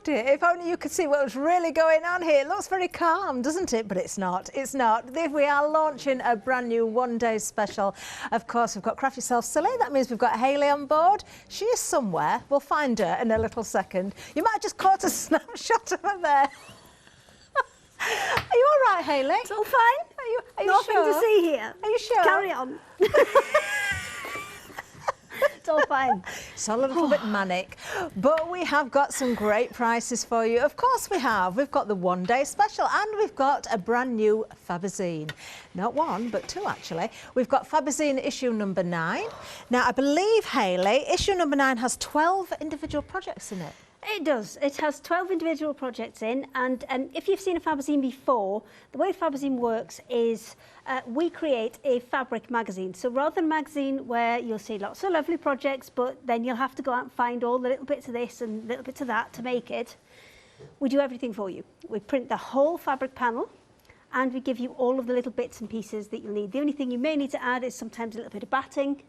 dear, if only you could see what was really going on here. It looks very calm, doesn't it? But it's not. It's not. We are launching a brand new one-day special. Of course, we've got Craft Yourself Silly. That means we've got Hayley on board. She is somewhere. We'll find her in a little second. You might have just caught a snapshot of her there. Are you all right, Hayley? It's all fine. Are you Nothing sure? to see here. Are you sure? Carry on. It's all fine. It's all a little bit manic, but we have got some great prices for you. Of course we have. We've got the one-day special and we've got a brand new Fabazine. Not one, but two actually. We've got Fabazine issue number 9. Now I believe, Hayley, issue number 9 has 12 individual projects in it. It does. It has 12 individual projects in, and if you've seen a Fabazine before, the way Fabazine works is we create a fabric magazine. So rather than a magazine where you'll see lots of lovely projects, but then you'll have to go out and find all the little bits of this and little bits of that to make it, we do everything for you. We print the whole fabric panel, and we give you all of the little bits and pieces that you'll need. The only thing you may need to add is sometimes a little bit of batting,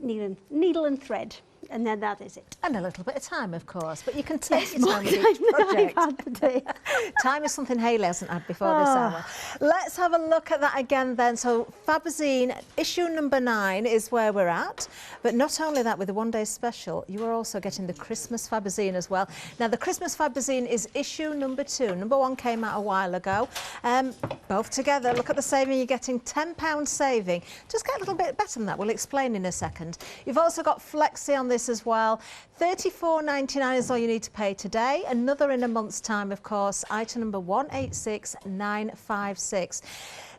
needle and thread. And then that is it. And a little bit of time, of course, but you can take your time with each project. I've had today. Time is something Hayley hasn't had before this hour. Let's have a look at that again then. So Fabazine issue number 9 is where we're at, but not only that, with the one-day special, you are also getting the Christmas Fabazine as well. Now the Christmas Fabazine is issue number 2. Number 1 came out a while ago. Both together, look at the saving, you're getting £10 saving. Just get a little bit better than that, we'll explain in a second. You've also got Flexi on this as well. £34.99 is all you need to pay today. Another in a month's time, of course. Item number 186956.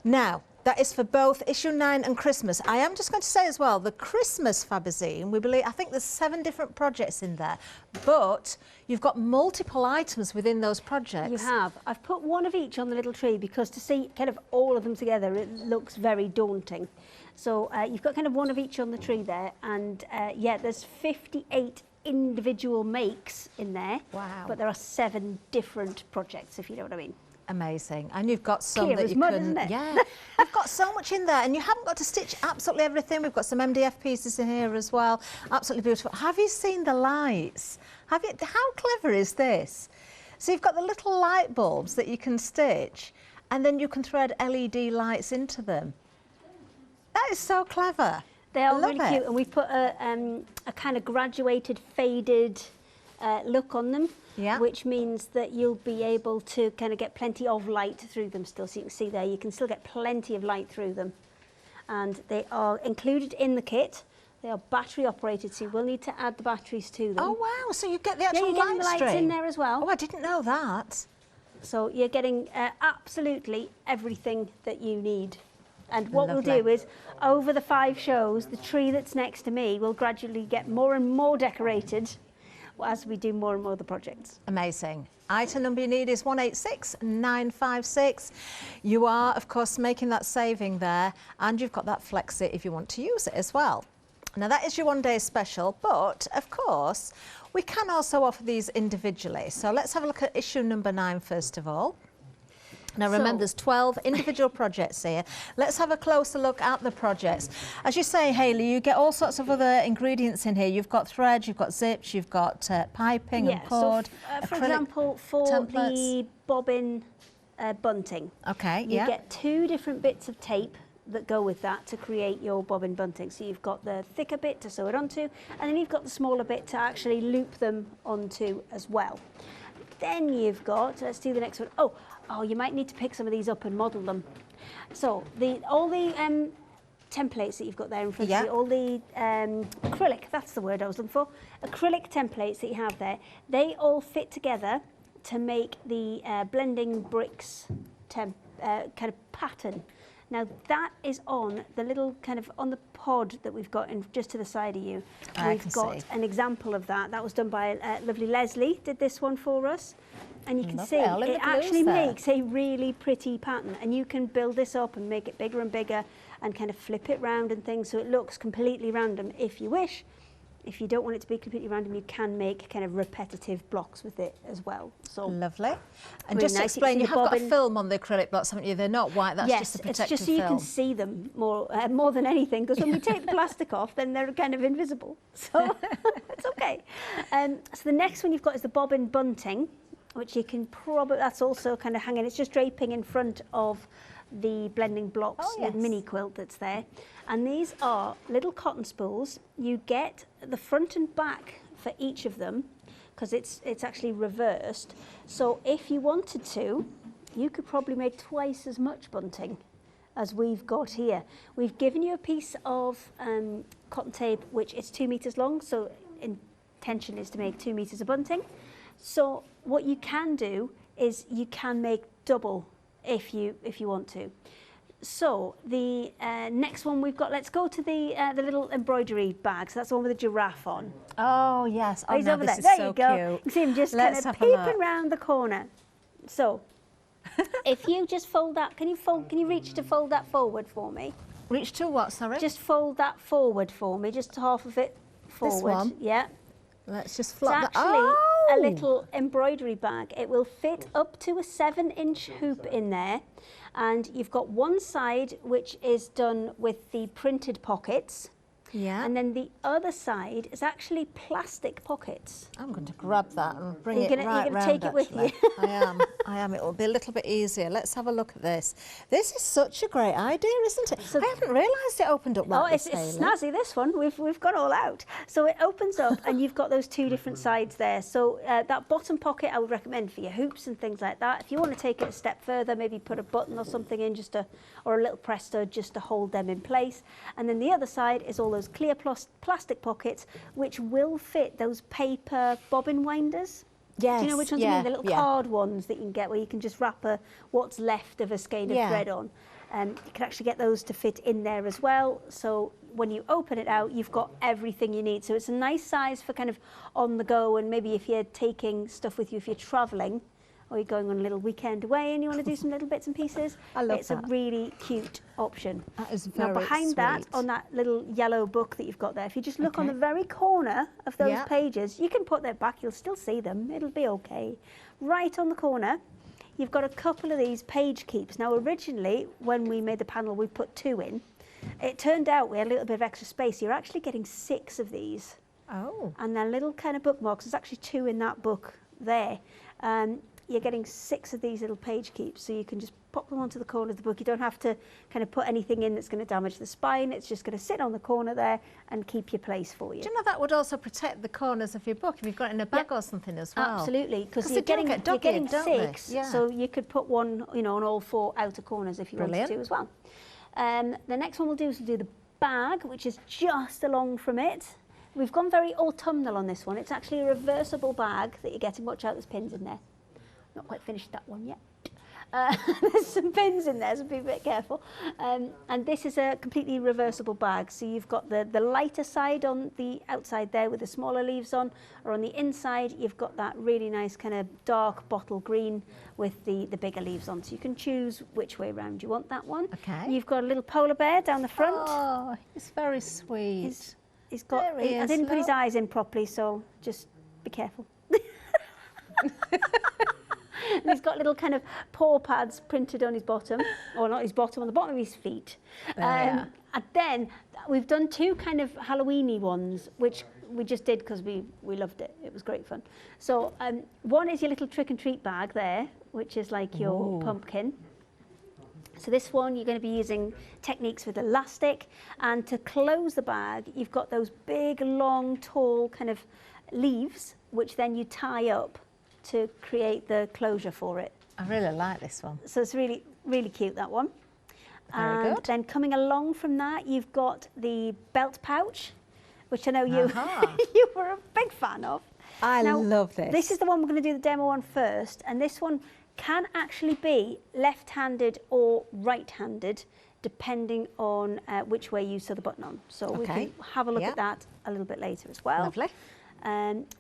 Now, that is for both issue 9 and Christmas. I am just going to say as well, the Christmas Fabazine, I think there's 7 different projects in there, but you've got multiple items within those projects. You have. I've put one of each on the little tree because to see kind of all of them together, it looks very daunting. So you've got kind of one of each on the tree there, and yeah, there's 58 individual makes in there. Wow. But there are 7 different projects, if you know what I mean. Amazing. And you've got some Clear that as you mud, can... isn't it? Yeah, you've got so much in there, and you haven't got to stitch absolutely everything. We've got some MDF pieces in here as well. Absolutely beautiful. Have you seen the lights? Have you? How clever is this? So you've got the little light bulbs that you can stitch, and then you can thread LED lights into them. That is so clever. They are really cute, and we've put a kind of graduated, faded look on them, yeah, which means that you'll be able to kind of get plenty of light through them still. So you can see there, you can still get plenty of light through them. And they are included in the kit. They are battery operated, so you will need to add the batteries to them. Oh wow, so you get the actual you're getting the lights in there as well. Oh, I didn't know that. So you're getting absolutely everything that you need. And what Lovely. we'll do is, over the 5 shows, the tree that's next to me will gradually get more and more decorated as we do more and more of the projects. Amazing. Item number you need is 186956. You are, of course, making that saving there, and you've got that Flexi if you want to use it as well. Now, that is your one-day special, but, of course, we can also offer these individually. So let's have a look at issue number 9 first of all. Now remember, there's 12 individual projects here. Let's have a closer look at the projects. As you say, Hayley, you get all sorts of other ingredients in here. You've got thread, you've got zips, you've got piping and cord. So for example, for templates. the bobbin bunting, you get 2 different bits of tape that go with that to create your bobbin bunting. So you've got the thicker bit to sew it onto, and then you've got the smaller bit to actually loop them onto as well. Then you've got, let's do the next one. Oh, you might need to pick some of these up and model them. So all the templates that you've got there in front of you, all the acrylic, that's the word I was looking for, acrylic templates that you have there, they all fit together to make the blending bricks kind of pattern. Now that is on the little kind of on the pod that we've got in just to the side of you. We've got an example of that. That was done by lovely Leslie, did this one for us. And you can see it actually makes a really pretty pattern, and you can build this up and make it bigger and bigger and kind of flip it round and things so it looks completely random if you wish. if you don't want it to be completely random, you can make kind of repetitive blocks with it as well. So lovely. And really just to nice. explain, you have got a film on the acrylic blocks, haven't you? They're not white, that's just a protective it's just so you film. can see them more than anything, because when we take the plastic off, then they're kind of invisible. So it's okay. So the next one you've got is the bobbin bunting, which you can probably, that's also kind of hanging, it's just draping in front of the blending blocks, the mini quilt that's there. And these are little cotton spools. You get the front and back for each of them, because it's actually reversed. So if you wanted to, you could probably make twice as much bunting as we've got here. We've given you a piece of cotton tape which is 2 meters long, so intention is to make 2 meters of bunting. So what you can do is you can make double if you want to. So the next one we've got, let's go to the little embroidery bags. That's the one with the giraffe on. Oh yes, oh, he's no, over this there. is There so you go. cute. You can see him just kind of peeping round the corner. So if you just fold that, can you reach to fold that forward for me? Reach to what, sorry? Just fold that forward for me, just half of it forward. This one? Yeah. Let's just flop It's that. actually a little embroidery bag. It will fit up to a 7-inch hoop in there. And you've got one side which is done with the printed pockets. Yeah. And then the other side is actually plastic pockets. I'm going to grab that and bring You're it gonna right round, take it with actually. you. I am. It will be a little bit easier. Let's have a look at this. This is such a great idea, isn't it? So I hadn't realised it opened up like this, it's Hayley. snazzy, this one. We've gone all out. So it opens up and you've got those two different sides there. So that bottom pocket I would recommend for your hoops and things like that. If you want to take it a step further, maybe put a button or something in, or a little press stud just to hold them in place. And then the other side is all those clear plastic pockets which will fit those paper bobbin winders. Yes, do you know which ones I mean? The little card ones that you can get where you can just wrap what's left of a skein of thread on. You can actually get those to fit in there as well. So when you open it out, you've got everything you need. So it's a nice size for kind of on the go, and maybe if you're taking stuff with you, if you're traveling, or you're going on a little weekend away and you want to do some little bits and pieces, it's a really cute option. That is very Now behind sweet. that, on that little yellow book that you've got there, if you just look on the very corner of those pages, you can put that back, you'll still see them, it'll be okay. Right on the corner, you've got a couple of these page keeps. Now originally, when we made the panel, we put 2 in. It turned out we had a little bit of extra space. You're actually getting 6 of these. Oh. And they're little kind of bookmarks. There's actually 2 in that book there. You're getting 6 of these little page keeps, so you can just pop them onto the corner of the book. You don't have to kind of put anything in that's going to damage the spine. It's just going to sit on the corner there and keep your place for you. Do you know that would also protect the corners of your book if you've got it in a bag or something as well? Absolutely, because you're getting 6, so you could put one, on all 4 outer corners if you wanted to as well. The next one we'll do is we'll do the bag, which is just along from it. We've gone very autumnal on this one. It's actually a reversible bag that you're getting. Watch out, there's pins in there. Not quite finished that one yet. There's some pins in there, so be a bit careful. And this is a completely reversible bag. So you've got the lighter side on the outside there with the smaller leaves on, or on the inside, you've got that really nice kind of dark bottle green with the bigger leaves on. So you can choose which way around you want that one. Okay. You've got a little polar bear down the front. Oh, it's very sweet. He's got, I didn't put his eyes in properly, so just be careful. And he's got little kind of paw pads printed on his bottom, or not his bottom, on the bottom of his feet. And then we've done 2 kind of Halloween-y ones, which we just did because we loved it. It was great fun. So one is your little trick and treat bag there, which is like your pumpkin. So this one, you're going to be using techniques with elastic, and to close the bag, you've got those big, long, tall kind of leaves, which then you tie up to create the closure for it. I really like this one. So it's really, really cute, that one. Very good. Then coming along from that, you've got the belt pouch, which I know you you were a big fan of. I love this. This is the one we're going to do the demo on first, and this one can actually be left-handed or right-handed, depending on which way you sew the button on. So we can have a look at that a little bit later as well. Lovely.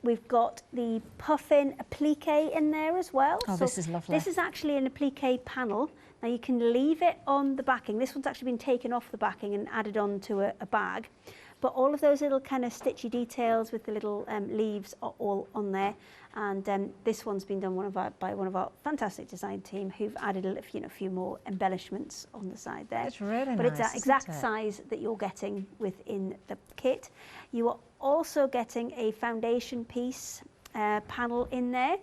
We've got the puffin applique in there as well. Oh, so this is lovely. This is actually an applique panel. Now you can leave it on the backing. This one's actually been taken off the backing and added onto a bag. But all of those little kind of stitchy details with the little leaves are all on there. And this one's been done by one of our fantastic design team who've added a few more embellishments on the side there. It's really nice. But it's that exact size that you're getting within the kit. You are also getting a foundation piece panel in there.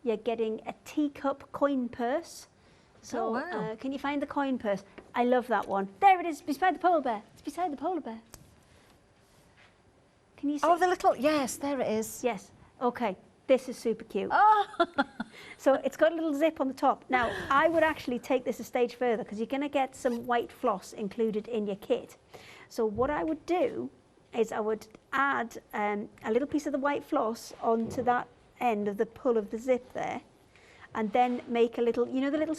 You're getting a teacup coin purse. So wow. Can you find the coin purse? I love that one. There it is, beside the polar bear. It's beside the polar bear. Can you see? Oh, the little, yes, there it is. Yes, okay. This is super cute. Oh. So it's got a little zip on the top. Now, I would actually take this a stage further because you're going to get some white floss included in your kit. So what I would do is I would add a little piece of the white floss onto that end of the pull of the zip there, and then make a little, you know, the little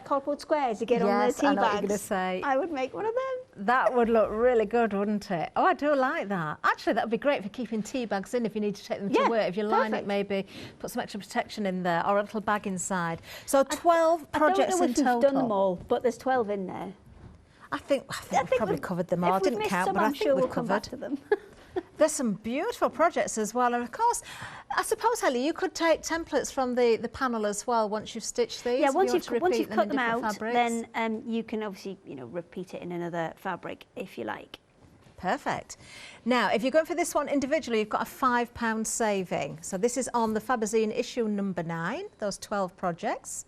cardboard squares you get on the tea bags. I know what you're going to say. I would make one of them. That would look really good, wouldn't it? Oh, I do like that. Actually, that would be great for keeping tea bags in if you need to take them to work. If you line it, maybe put some extra protection in there or a little bag inside. So 12 projects in total. I don't know if we've done them all, but there's 12 in there. I think we've probably covered them all. I didn't count, but I think we've covered them. There's some beautiful projects as well, and of course, I suppose, Hayley, you could take templates from the panel as well once you've stitched these. Yeah, once you've cut them out, fabrics. Then you can obviously repeat it in another fabric if you like. Perfect. Now, if you're going for this one individually, you've got a £5 saving. So this is on the Fabazine issue number 9, those 12 projects.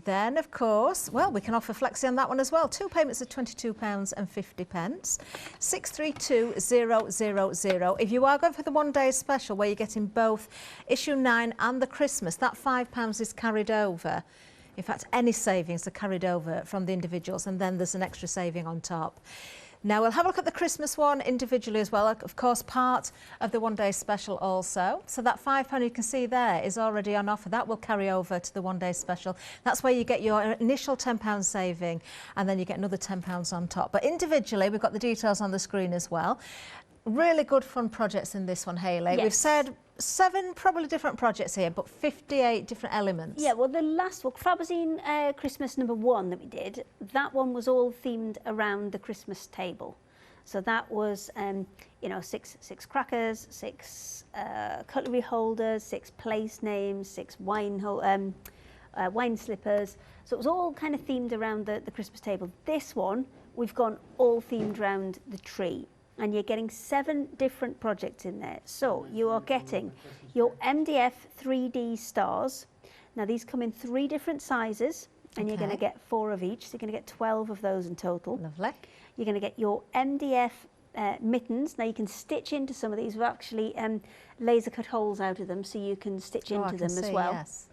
Then, of course, well, we can offer flexi on that one as well. 2 payments of £22.50. 632000. If you are going for the one-day special where you're getting both issue 9 and the Christmas, that £5 is carried over. In fact, any savings are carried over from the individuals, and then there's an extra saving on top. Now, we'll have a look at the Christmas one individually as well, of course, part of the one-day special also. So that £5 you can see there is already on offer. That will carry over to the one-day special. That's where you get your initial £10 saving, and then you get another £10 on top. But individually, we've got the details on the screen as well. Really good fun projects in this one, Hayley. Yes. We've said 7 probably different projects here, but 58 different elements. Yeah, well, the last one, Fabazine Christmas number 1 that we did, that one was all themed around the Christmas table. So that was, 6 crackers, 6 cutlery holders, 6 place names, 6 wine slippers. So it was all kind of themed around the Christmas table. This one, we've gone all themed around the tree. And you're getting 7 different projects in there. So you are getting your MDF 3D stars. Now these come in 3 different sizes, and you're going to get 4 of each. So you're going to get 12 of those in total. Lovely. You're going to get your MDF mittens. Now you can stitch into some of these. We've actually laser cut holes out of them, so you can stitch into them as well. Yes.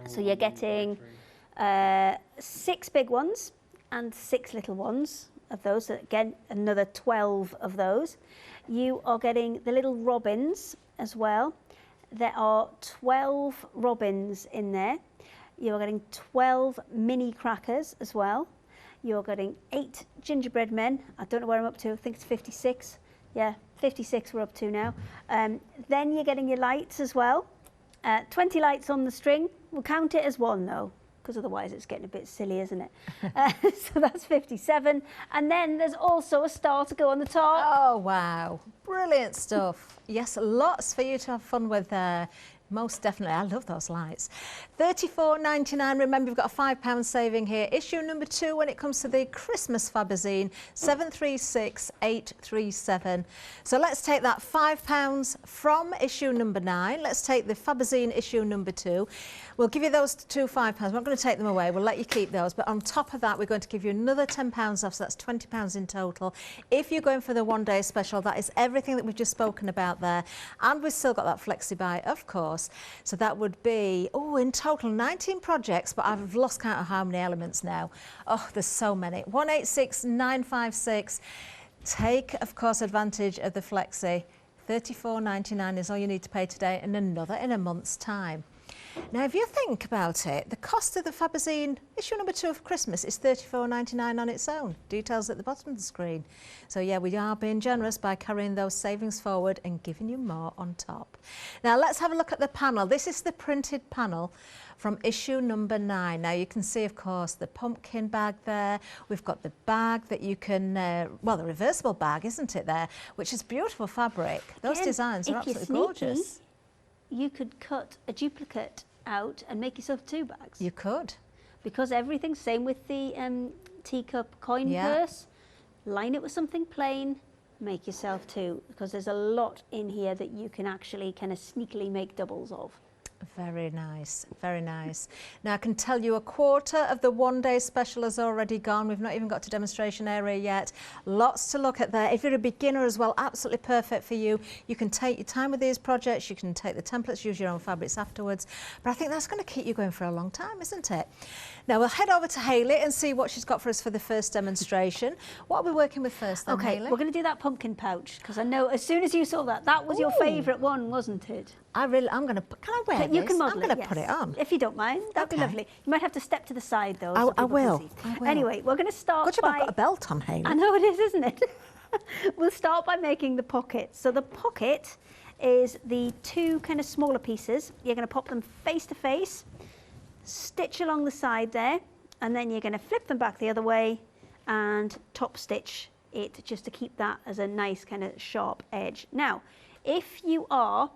So you're getting 6 big ones and 6 little ones of those. So again, another 12 of those. You are getting the little robins as well. There are 12 robins in there. You're getting 12 mini crackers as well. You're getting 8 gingerbread men. I don't know where I'm up to. I think it's 56. Yeah, 56 we're up to now. Then you're getting your lights as well. 20 lights on the string. We'll count it as 1 though, because otherwise it's getting a bit silly, isn't it? So that's 57. And then there's also a star to go on the top. Oh, wow. Brilliant stuff. Yes, lots for you to have fun with there. Most definitely. I love those lights. $34.99. Remember, you've got a £5 saving here. Issue number 2 when it comes to the Christmas Fabazine, 736837. So let's take that £5 from issue number 9. Let's take the Fabazine issue number 2. We'll give you those 2 £5. We're not going to take them away. We'll let you keep those. But on top of that, we're going to give you another £10 off. So that's £20 in total. If you're going for the one-day special, that is everything that we've just spoken about there. And we've still got that flexi buy, of course. So that would be, in total 19 projects, but I've lost count of how many elements now. Oh, there's so many. 186956. Take, of course, advantage of the flexi. $34.99 is all you need to pay today, and another in a month's time. Now, if you think about it, the cost of the Fabazine issue number 2 of Christmas is $34.99 on its own. Details at the bottom of the screen. So yeah, we are being generous by carrying those savings forward and giving you more on top. Now, let's have a look at the panel. This is the printed panel from issue number 9. Now, you can see, of course, the pumpkin bag there. We've got the bag that you can, well, the reversible bag, isn't it there, which is beautiful fabric. Those designs are absolutely gorgeous. You could cut a duplicate out and make yourself 2 bags. You could. Because everything's same with the teacup coin purse. Line it with something plain, make yourself 2, because there's a lot in here that you can actually kind of sneakily make doubles of. Very nice, very nice. Now I can tell you 1/4 of the one-day special has already gone. We've not even got to demonstration area yet. Lots to look at there. If you're a beginner as well, absolutely perfect for you. You can take your time with these projects. You can take the templates, use your own fabrics afterwards. But I think that's going to keep you going for a long time, isn't it? Now we'll head over to Hayley and see what she's got for us for the first demonstration. What are we working with first then, Hayley? We're going to do that pumpkin pouch, because I know as soon as you saw that, that was your favourite one, wasn't it? I'm going to, can I wear this? You can model I'm going to put it on. If you don't mind, that'd be lovely. You might have to step to the side though. I so will. Anyway, we're going to start Good job I've got a belt on, Hayley. I know it is, isn't it? We'll start by making the pocket. So the pocket is the 2 kind of smaller pieces. You're going to pop them face to face, stitch along the side there, and then you're going to flip them back the other way and top stitch it just to keep that as a nice kind of sharp edge. Now, if you are,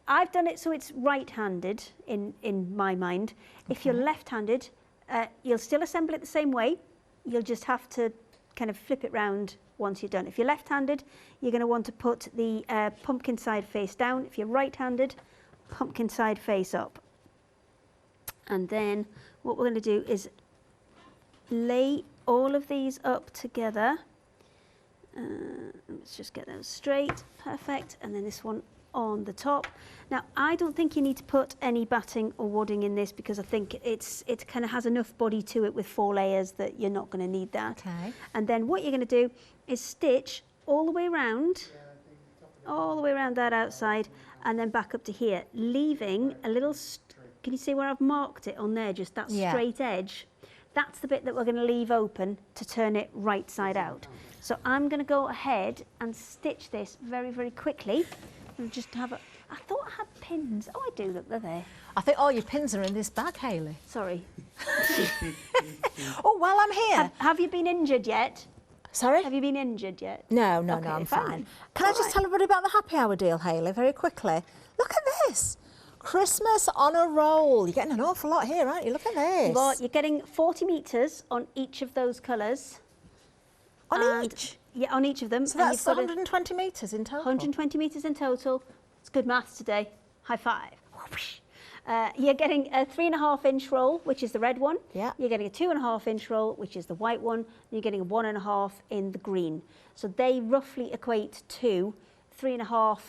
I've done it so it's right-handed in my mind. If you're left-handed, you'll still assemble it the same way. You'll just have to kind of flip it round once you're done. If you're left-handed, you're going to want to put the pumpkin side face down. If you're right-handed, pumpkin side face up. And then what we're going to do is lay all of these up together. Let's just get those straight. Perfect. And then this one on the top. Now, I don't think you need to put any batting or wadding in this, because I think it kind of has enough body to it with 4 layers that you're not going to need that. Okay. And then what you're going to do is stitch all the way around, that outside, and then back up to here, leaving a little, can you see where I've marked it on there, just that straight edge? That's the bit that we're going to leave open to turn it right side out. So I'm going to go ahead and stitch this very, very quickly. And just have a, I thought I had pins. Oh, I do, look, they're there. I think all your pins are in this bag, Hayley. Sorry. Oh, while I'm here. Have you been injured yet? Sorry? Have you been injured yet? No, I'm fine. Can I just tell everybody about the happy hour deal, Hayley, very quickly? Look at this. Christmas on a roll. You're getting an awful lot here, aren't you? Look at this. Well, you're getting 40 metres on each of those colours. On each? Yeah, on each of them. So that's 120 metres in total? 120 metres in total. It's good maths today. High five. You're getting a 3.5-inch roll, which is the red one. Yeah. You're getting a 2.5-inch roll, which is the white one. And you're getting a 1.5 in the green. So they roughly equate to 3.5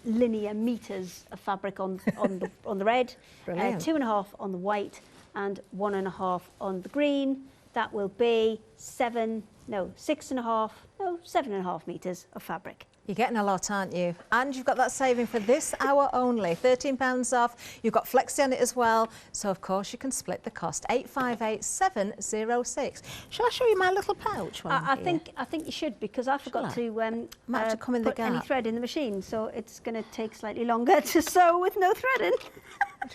linear metres of fabric on the red, 2.5 on the white, and 1.5 on the green. That will be 7.5 metres of fabric. You're getting a lot, aren't you? And you've got that saving for this hour only, £13 off. You've got flexi on it as well, so of course you can split the cost. 858706. Shall I show you my little pouch? I think you should, because I forgot to might have to come in the put gap. any thread in the machine, so it's going to take slightly longer to sew with no thread in.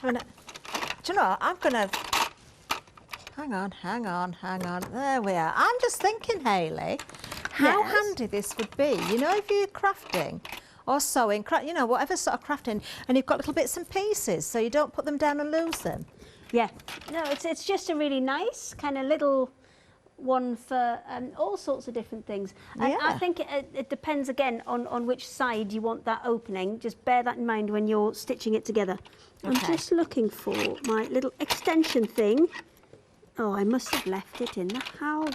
Do you know? I'm going to. Hang on. There we are. I'm just thinking, Hayley, how handy this would be. You know, if you're crafting or sewing, you know, whatever sort of crafting, and you've got little bits and pieces, so you don't put them down and lose them. Yeah. No, it's just a really nice kind of little one for all sorts of different things. And I think it depends, again, on which side you want that opening. Just bear that in mind when you're stitching it together. Okay. I'm just looking for my little extension thing. Oh, I must have left it in the house.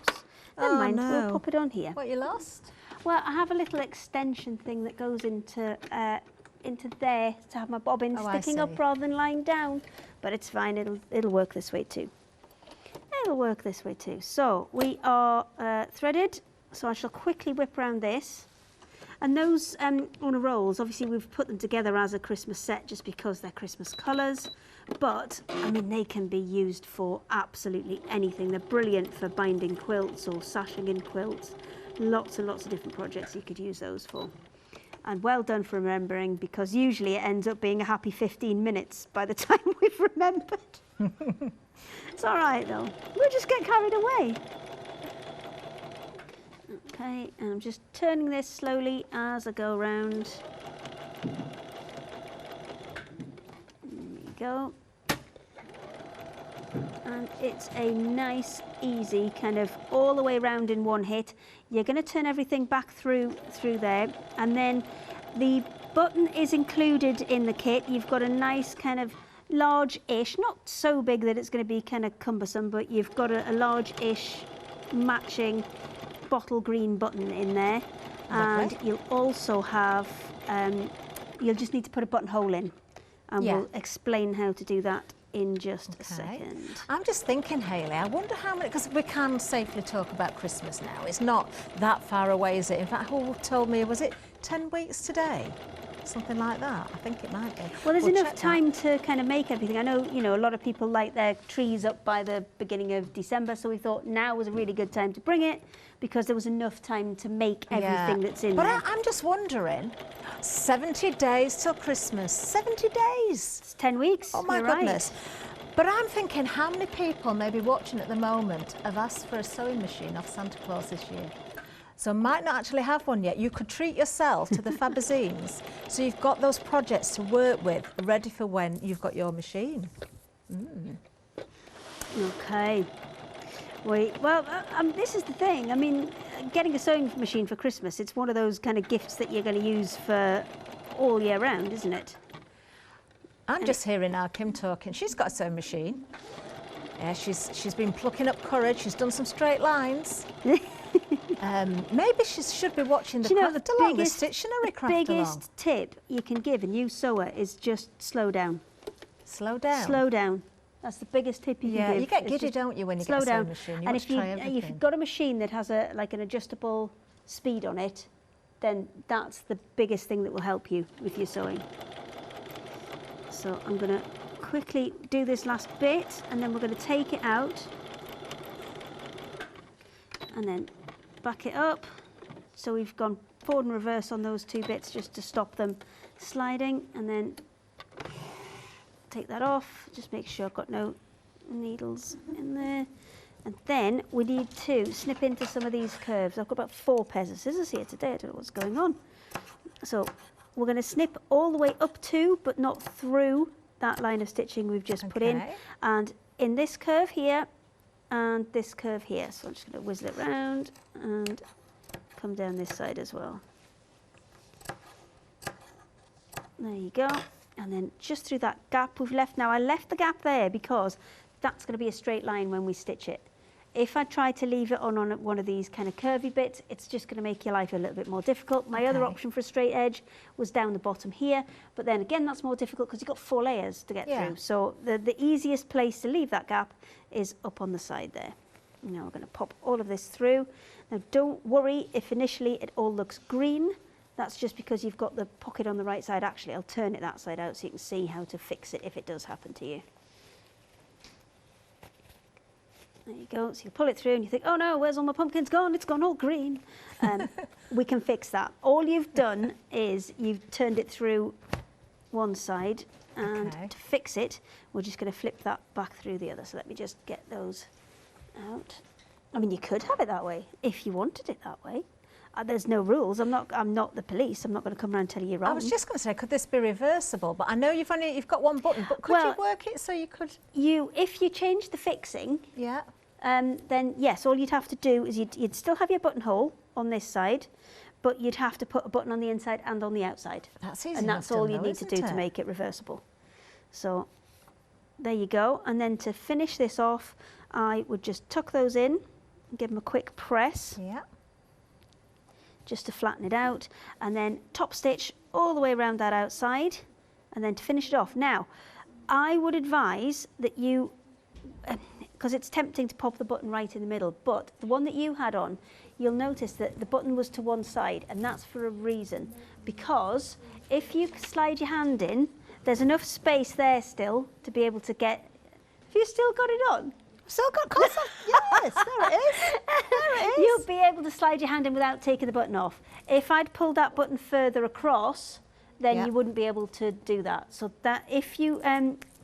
Never mind, we'll pop it on here. What, you lost? Well, I have a little extension thing that goes into there to have my bobbin sticking up rather than lying down. But it's fine, it'll work this way too. It'll work this way too. So we are threaded, so I shall quickly whip around this. And those honor rolls, obviously we've put them together as a Christmas set just because they're Christmas colours, but I mean they can be used for absolutely anything. They're brilliant for binding quilts or sashing in quilts. Lots and lots of different projects you could use those for. And well done for remembering, because usually it ends up being a happy 15 minutes by the time we've remembered. It's all right though, we'll just get carried away. Okay, and I'm just turning this slowly as I go around. There we go. And it's a nice, easy kind of all the way around in one hit. You're going to turn everything back through there, and then the button is included in the kit. You've got a nice kind of large-ish, not so big that it's going to be kind of cumbersome, but you've got a large-ish matching bottle green button in there. And you'll also have, you'll just need to put a buttonhole in, and we'll explain how to do that in just a second. I'm just thinking, Hayley, I wonder how many, because we can safely talk about Christmas now. It's not that far away, is it? In fact, who told me, was it 10 weeks today? Something like that. I think it might be. Well, there's enough time to kind of make everything. I know, you know, a lot of people like their trees up by the beginning of December, so we thought now was a really good time to bring it, because there was enough time to make everything that's in there. But I'm just wondering, 70 days till Christmas, 70 days. It's 10 weeks. Oh my goodness. Right. But I'm thinking, how many people maybe watching at the moment have asked for a sewing machine off Santa Claus this year? So might not actually have one yet. You could treat yourself to the Fabazines, so you've got those projects to work with, ready for when you've got your machine. Okay. Well, this is the thing. I mean, getting a sewing machine for Christmas, it's one of those kind of gifts that you're going to use for all year round, isn't it? I'm just hearing now Kim talking. She's got a sewing machine. Yeah, she's been plucking up courage. She's done some straight lines. Maybe she should be watching the craft along, the Stittionary craft along. The biggest tip you can give a new sewer is just slow down. Slow down? Slow down. That's the biggest tip you can give. Yeah, you get giddy, don't you, when you get a sewing machine? You and if you've got a machine that has like an adjustable speed on it, then that's the biggest thing that will help you with your sewing. So I'm going to quickly do this last bit, and then we're going to take it out and then back it up. So we've gone forward and reverse on those two bits just to stop them sliding, and then take that off. Just make sure I've got no needles in there. And then we need to snip into some of these curves. I've got about 4 pairs of scissors here today. I don't know what's going on. So we're going to snip all the way up to, but not through, that line of stitching we've just put in. And in this curve here, and this curve here. So I'm just going to whizzle it round and come down this side as well. There you go. And then just through that gap we've left. Now I left the gap there because that's going to be a straight line when we stitch it. If I try to leave it on one of these kind of curvy bits, it's just going to make your life a little bit more difficult. My other option for a straight edge was down the bottom here, but then again that's more difficult because you've got 4 layers to get through. So the easiest place to leave that gap is up on the side there. Now we're going to pop all of this through. Now don't worry if initially it all looks green. That's just because you've got the pocket on the right side. Actually, I'll turn it that side out so you can see how to fix it if it does happen to you. There you go. So you pull it through and you think, oh no, where's all my pumpkins gone? It's gone all green. We can fix that. All you've done is you've turned it through one side, and to fix it, we're just going to flip that back through the other. So let me just get those out. I mean, you could have it that way if you wanted it that way. There's no rules. I'm not the police. I'm not going to come around and tell you wrong. I was just going to say, could this be reversible? But I know you've got one button. But could you work it so you could? If you change the fixing, then yes, all you'd have to do is you'd still have your buttonhole on this side, but you'd have to put a button on the inside and on the outside. That's easy. And that's all you need to do to make it reversible. So there you go. And then to finish this off, I would just tuck those in and give them a quick press. Yeah. Just to flatten it out, and then top stitch all the way around that outside, and then to finish it off. Now, I would advise that you, because it's tempting to pop the button right in the middle, but the one that you had on, you'll notice that the button was to one side, and that's for a reason. Because if you slide your hand in, there's enough space there still to be able to get... Have you still got it on? Still got closer. Yes, there it is. There it is. You'll be able to slide your hand in without taking the button off. If I'd pulled that button further across, then you wouldn't be able to do that. So that if you,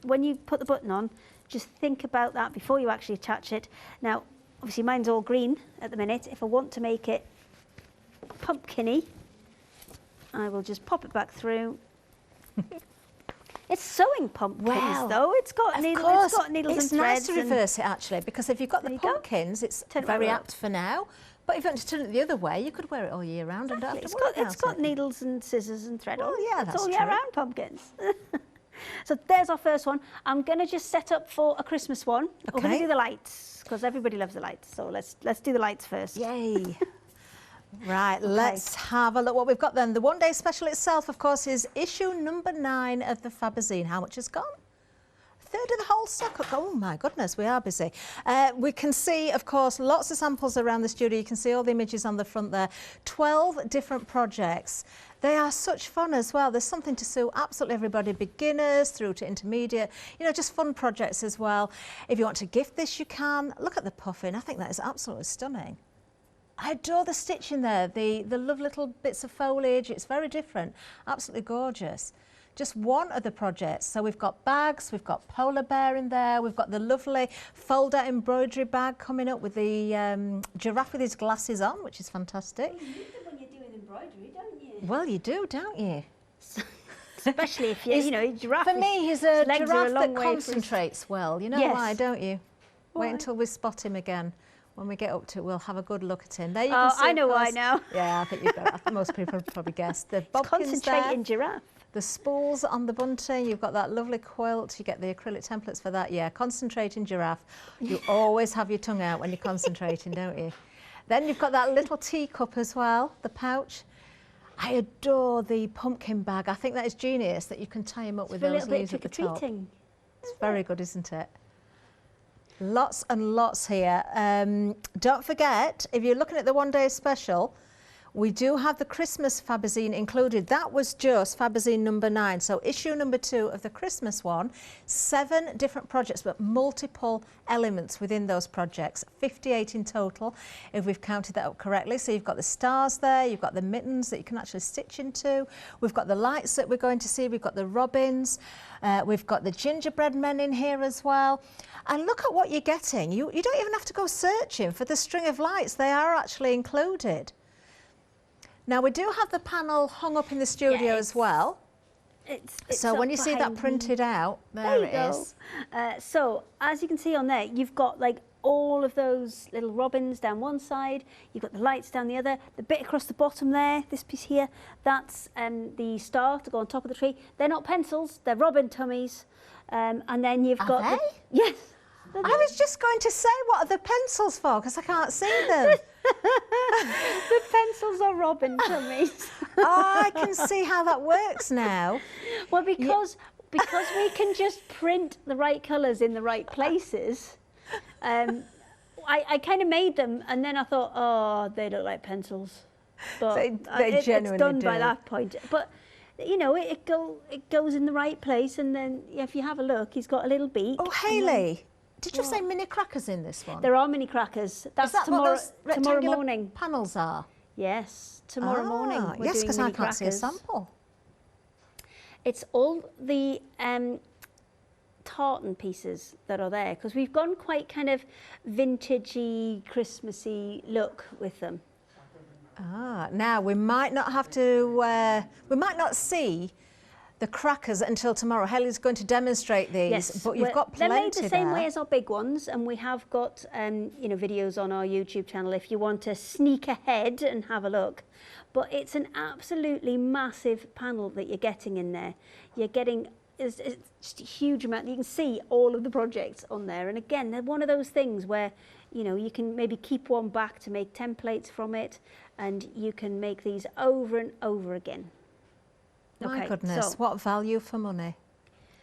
when you put the button on, just think about that before you actually attach it. Now, obviously mine's all green at the minute. If I want to make it pumpkin-y, I will just pop it back through. It's sewing pumpkins, though. It's got needles and threads. It's nice to reverse it, actually, because if you've got the pumpkins, it's very apt for now. But if you want to turn it the other way, you could wear it all year round and don't have to worry about it. It's got needles and scissors and thread on. Yeah, that's all year round pumpkins. So there's our first one. I'm going to just set up for a Christmas one. Okay. We're going to do the lights, because everybody loves the lights. So let's do the lights first. Yay. Right, let's have a look what we've got then. The one-day special itself, of course, is issue number 9 of the Fabazine. How much has gone? A third of the whole stock. Oh, my goodness, we are busy. We can see, of course, lots of samples around the studio. You can see all the images on the front there. 12 different projects. They are such fun as well. There's something to suit absolutely everybody, beginners through to intermediate, you know, just fun projects as well. If you want to gift this, you can. Look at the puffin. I think that is absolutely stunning. I adore the stitching there, the lovely little bits of foliage. It's very different, absolutely gorgeous. Just one of the projects. So we've got bags, we've got polar bear in there, we've got the lovely fold-out embroidery bag coming up with the giraffe with his glasses on, which is fantastic. Well, you need them when you're doing embroidery, don't you? Well, you do, don't you? Especially if you know, giraffe. For me, he's a giraffe that concentrates well. You know why, don't you? Wait until we spot him again. When we get up to it, we'll have a good look at him. There you can see, I know why now. Yeah, I think you've got. I think most people have probably guessed. The bobkins concentrating giraffe. The spools on the bunting. You've got that lovely quilt. You get the acrylic templates for that. Yeah, concentrating giraffe. You always have your tongue out when you're concentrating, don't you? Then you've got that little teacup as well, the pouch. I adore the pumpkin bag. I think that is genius that you can tie him up with those leaves at the top. It's very good, isn't it? Lots and lots here. Don't forget, if you're looking at the one-day special, we do have the Christmas Fabazine included. That was just Fabazine number 9. So issue number 2 of the Christmas one, 7 different projects, but multiple elements within those projects, 58 in total, if we've counted that up correctly. So you've got the stars there, you've got the mittens that you can actually stitch into. We've got the lights that we're going to see. We've got the robins. We've got the gingerbread men in here as well. And look at what you're getting. You don't even have to go searching for the string of lights. They are actually included. Now, we do have the panel hung up in the studio as well. So when you see that printed out, there it is. So as you can see on there, you've got like all of those little robins down one side, you've got the lights down the other, the bit across the bottom there, this piece here, that's the star to go on top of the tree. They're not pencils, they're robin tummies. And then you've got... Are they? Yes. I was just going to say, what are the pencils for? Because I can't see them. The pencils are robin tummies. Oh, I can see how that works now. Well, because we can just print the right colours in the right places, I kind of made them, and then I thought, oh, they look like pencils. But they genuinely it's done do. by that point. But you know, it goes in the right place, and then if you have a look, he's got a little beak. Oh, Hayley. Did you say mini crackers in this one? There are mini crackers. That's tomorrow morning. Panels are? Yes, tomorrow morning. Yes, because I can't see a sample. It's all the tartan pieces that are there, because we've gone quite kind of vintagey, Christmassy look with them. Now we might not have to, we might not see the crackers until tomorrow. Hayley's going to demonstrate these, but you've got plenty there. They're made the same way as our big ones, and we have got you know, videos on our YouTube channel if you want to sneak ahead and have a look. But it's an absolutely massive panel that you're getting in there. You're getting it's just a huge amount. You can see all of the projects on there, and again, they're one of those things where, you know, you can maybe keep one back to make templates from it, and you can make these over and over again. My goodness, what value for money.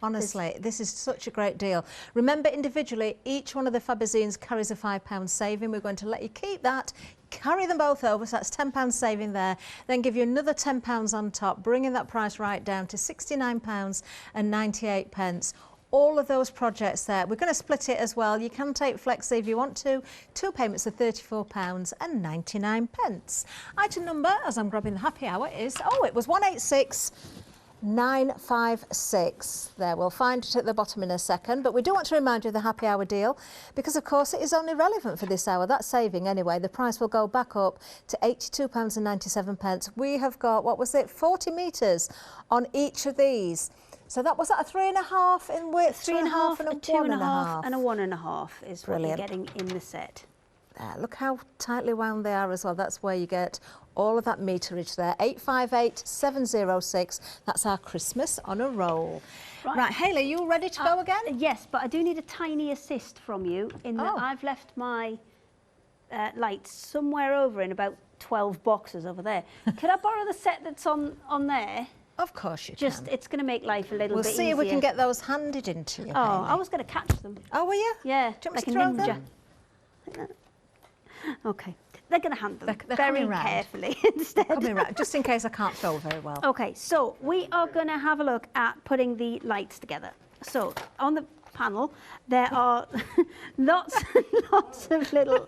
Honestly, this is such a great deal. Remember, individually, each one of the Fabazines carries a £5 saving. We're going to let you keep that, carry them both over, so that's £10 saving there, then give you another £10 on top, bringing that price right down to £69.98. All of those projects there. We're going to split it as well. You can take flexi if you want to. 2 payments of £34.99. Item number, as I'm grabbing the happy hour, is, it was 186,956. There, we'll find it at the bottom in a second, but we do want to remind you of the happy hour deal because, of course, it is only relevant for this hour. That's saving anyway. The price will go back up to £82.97. We have got, 40 metres on each of these. So that was at a 3.5 in width, 3.5 and a 2.5 and a 1.5 is brilliant. What you're getting in the set. Look how tightly wound they are as well. That's where you get all of that meterage there. 858706. That's our Christmas on a roll. Right, Hayley, you ready to go again? Yes, but I do need a tiny assist from you in that I've left my lights somewhere over in about 12 boxes over there. Could I borrow the set that's on there? Of course you can. It's going to make life a little bit easier. We'll see if we can get those handed into you. Oh, Hayley. I was going to catch them. Oh, were you? Yeah, do you want me to throw them? Okay, they're going to hand them they're very carefully instead. Coming round, just in case I can't throw very well. Okay, so we are going to have a look at putting the lights together. So on the panel, there are lots and lots of little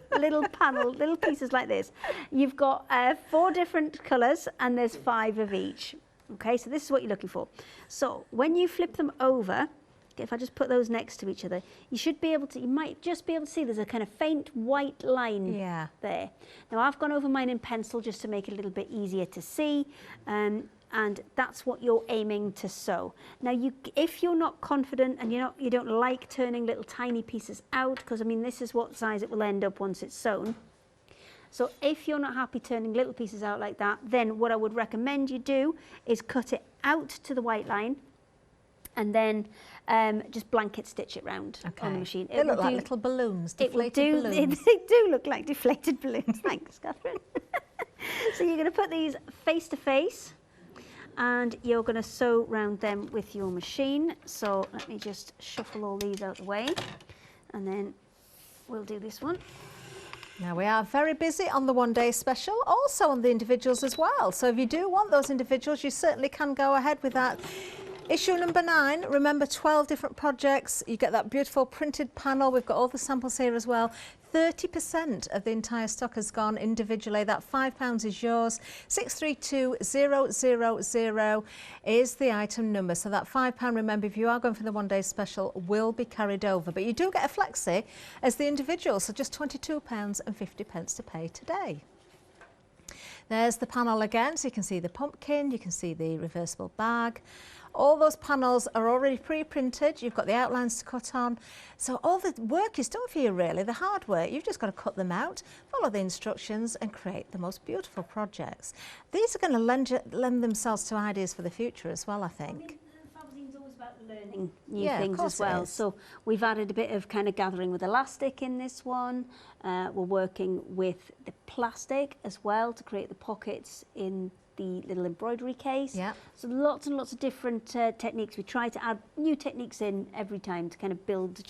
pieces like this. You've got 4 different colours and there's 5 of each. Okay, so this is what you're looking for. So when you flip them over, if I just put those next to each other, you should be able to, you might just be able to see there's a kind of faint white line there. Now I've gone over mine in pencil just to make it a little bit easier to see, and that's what you're aiming to sew. Now if you're not confident and you don't like turning little tiny pieces out, because I mean this is what size it will end up once it's sewn. So if you're not happy turning little pieces out like that, then what I would recommend you do is cut it out to the white line and then just blanket stitch it round on the machine. They look like little balloons, deflated balloons. They do look like deflated balloons. Thanks, Catherine. So you're going to put these face to face and you're going to sew round them with your machine. So let me just shuffle all these out the way and then we'll do this one. Now we are very busy on the one-day special, also on the individuals as well. So if you do want those individuals, you certainly can go ahead with that. Issue number 9, remember 12 different projects. You get that beautiful printed panel. We've got all the samples here as well. 30% of the entire stock has gone individually. That £5 is yours. 632000 is the item number. So that £5, remember, if you are going for the one-day special, will be carried over. But you do get a flexi as the individual, so just £22.50 to pay today. There's the panel again, so you can see the pumpkin, you can see the reversible bag. All those panels are already pre-printed. You've got the outlines to cut on. So all the work is done for you, really, the hard work. You've just got to cut them out, follow the instructions and create the most beautiful projects. These are going to lend themselves to ideas for the future as well, I think. Fabazine's always about learning new things as well. So we've added a bit of kind of gathering with elastic in this one. We're working with the plastic as well to create the pockets in the little embroidery case. Yeah. So lots and lots of different techniques. We try to add new techniques in every time to kind of build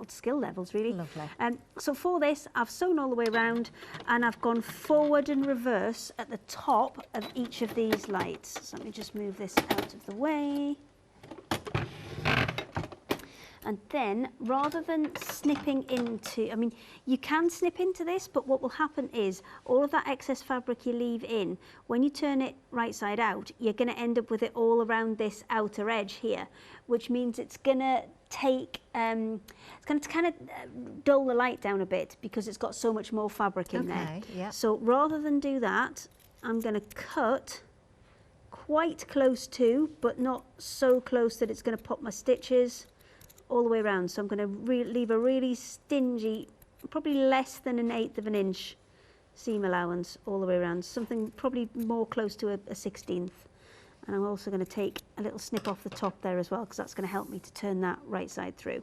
skill levels, really. Lovely. So for this, I've sewn all the way around and I've gone forward and reverse at the top of each of these lights. So let me just move this out of the way. And then, rather than snipping into, I mean, you can snip into this, but what will happen is all of that excess fabric you leave in, when you turn it right side out, you're going to end up with it all around this outer edge here, which means it's going to take, it's going to kind of dull the light down a bit because it's got so much more fabric in there. Yeah. So rather than do that, I'm going to cut quite close to, but not so close that it's going to pop my stitches all the way around. So I'm going to leave a really stingy, probably less than 1/8 of an inch seam allowance all the way around, something probably more close to a 1/16. And I'm also going to take a little snip off the top there as well, because that's going to help me to turn that right side through.